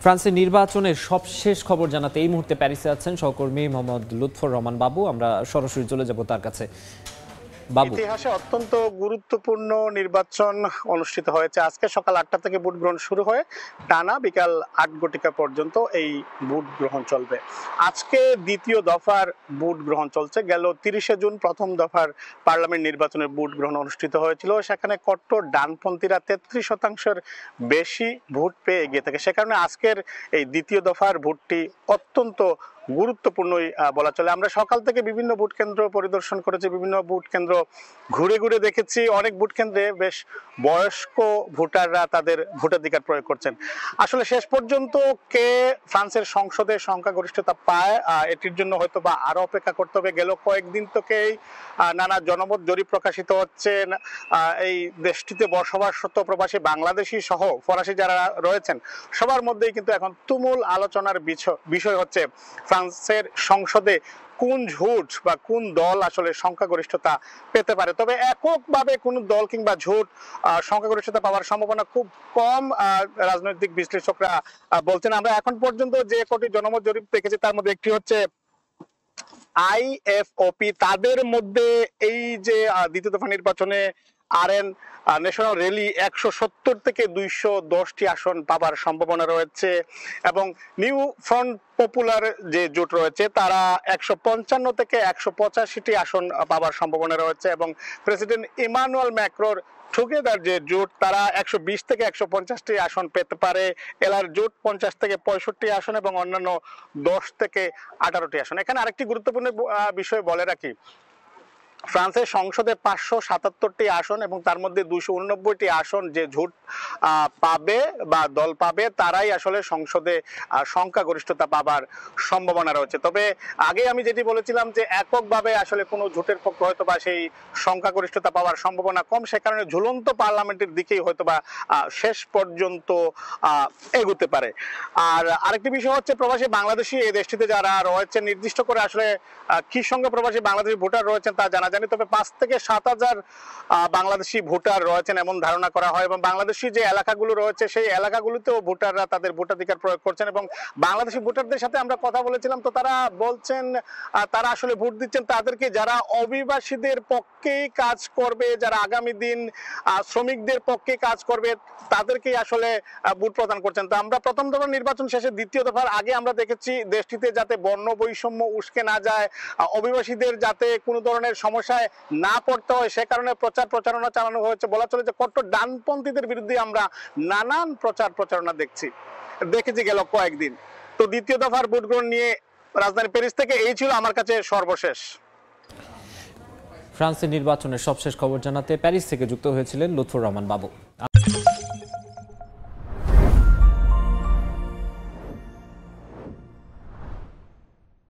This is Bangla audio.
ফ্রান্সের নির্বাচনের সবশেষ খবর জানাতে এই মুহূর্তে প্যারিসে আছেন সহকর্মী মোহাম্মদ লুৎফর রহমান বাবু। আমরা সরাসরি চলে যাব তার কাছে। বাবু, ইতিহাসে অত্যন্ত গুরুত্বপূর্ণ নির্বাচন অনুষ্ঠিত হয়েছে। আজকে সকাল 8টা থেকে ভোট গ্রহণ শুরু হয়ে টানা বিকাল 8 ঘটিকা পর্যন্ত এই ভোট গ্রহণ চলবে। আজকে দ্বিতীয় দফার ভোট গ্রহণ চলছে। গেল 30শে জুন প্রথম দফার পার্লামেন্ট নির্বাচনের ভোট গ্রহণ অনুষ্ঠিত হয়েছিল। সেখানে কট্টর ডানপন্থীরা 33% বেশি ভোট পেয়ে এগিয়ে থাকে। সে কারণে আজকের এই দ্বিতীয় দফার ভোটটি অত্যন্ত গুরুত্বপূর্ণই বলা চলে। আমরা সকাল থেকে বিভিন্ন ভোট কেন্দ্র পরিদর্শন করেছি, বিভিন্ন ভোট কেন্দ্র ঘুরে ঘুরে দেখেছি। অনেক ভোট কেন্দ্রে বেশ বয়স্ক ভোটাররা তাদের ভোটাধিকার প্রয়োগ করছেন। আসলে শেষ পর্যন্ত কে ফ্রান্সের সংসদে সংখ্যাগরিষ্ঠতা পায় এটির জন্য হয়তো বা আরো অপেক্ষা করতে হবে। গেল কয়েকদিন থেকেই নানা জনমত জরিপ প্রকাশিত হচ্ছে। এই দেশটিতে বসবাসরত প্রবাসী বাংলাদেশি সহ ফরাসি যারা রয়েছেন সবার মধ্যেই কিন্তু এখন তুমুল আলোচনার বিষয় হচ্ছে ফ্রান্সের সংসদে কোন জোট বা কোন দল আসলে সংখ্যাগরিষ্ঠতা পেতে পারে। তবে এককভাবে কোন দল কিংবা জোট সংখ্যাগরিষ্ঠতা পাওয়ার সম্ভাবনা খুব কম রাজনৈতিক বিশ্লেষকরা বলছেন। আমরা এখন পর্যন্ত যে কটি জনমত জরিপ দেখেছি তার মধ্যে একটি হচ্ছে আইএফওপি। তাদের মধ্যে এই যে দ্বিতীয় দফা নির্বাচনে আরএন ন্যাশনাল র্যালি 170 থেকে 210টি আসন পাবার সম্ভাবনা রয়েছে এবং নিউ ফ্রন্ট পপুলার যে জোট রয়েছে তারা 155 থেকে 185টি আসন পাবার সম্ভাবনা রয়েছে এবং প্রেসিডেন্ট ইমানুয়েল ম্যাক্রোর টুগেদার যে জোট তারা 120 থেকে 150টি আসন পেতে পারে। এলার জোট 50 থেকে 65 আসন এবং অন্যান্য 10 থেকে 18টি আসন। এখানে আরেকটি গুরুত্বপূর্ণ বিষয় বলে রাখি, ফ্রান্সের সংসদে 577টি আসন এবং তার মধ্যে 289টি আসন যে জোট পাবে বা দল পাবে তারাই আসলে সংসদে সংখ্যাগরিষ্ঠতা পাবার সম্ভাবনা রয়েছে। তবে আগে আমি যেটি বলেছিলাম যে এককভাবে আসলে কোনো জোটের পক্ষে হয়তো বা সেই সংখ্যাগরিষ্ঠতা পাওয়ার সম্ভাবনা কম, সে কারণে ঝুলন্ত পার্লামেন্টের দিকেই হয়তো বা শেষ পর্যন্ত এগোতে পারে। আর আরেকটি বিষয় হচ্ছে প্রবাসী বাংলাদেশি এই দেশটিতে যারা রয়েছে, নির্দিষ্ট করে আসলে কি সঙ্গে প্রবাসী বাংলাদেশি ভোটার রয়েছেন তা জানা জানি, তবে 5 থেকে 7,000 বাংলাদেশি ভোটার রয়েছেন এমন ধারণা করা হয় এবং বাংলাদেশি যে এলাকাগুলো রয়েছে সেই এলাকাগুলোতেও ভোটাররা তাদের ভোটাধিকার প্রয়োগ করছেন এবং বাংলাদেশি ভোটারদের সাথে আমরা কথা বলেছিলাম তো তারা বলছেন তারা আসলে ভোট দিচ্ছেন তাদেরকে যারা অভিবাসীদের পক্ষেই কাজ করবে, যারা আগামী দিন শ্রমিকদের পক্ষে কাজ করবে তাদেরকেই আসলে ভোট প্রদান করছেন। তো আমরা প্রথম দফার নির্বাচন শেষে দ্বিতীয় দফার আগে আমরা দেখেছি দেশটিতে যাতে বর্ণ বৈষম্য উস্কে না যায়, অভিবাসীদের যাতে কোনো ধরনের সমস্যায় না পড়তে হয় সে কারণে প্রচারণা চালানো হয়েছে। বলা চলে যে কট্টর ডানপন্থীদের বিরুদ্ধে আমরা নানান প্রচারণা দেখেছি গেল কয়েকদিন। তো দ্বিতীয় দফার ভোট গ্রহণ নিয়ে রাজধানী প্যারিস থেকে এই ছিল আমার কাছে সর্বশেষ। ফ্রান্সের নির্বাচনের সবশেষ খবর জানাতে প্যারিস থেকে যুক্ত হয়েছিলেন লুৎফর রহমান বাবু।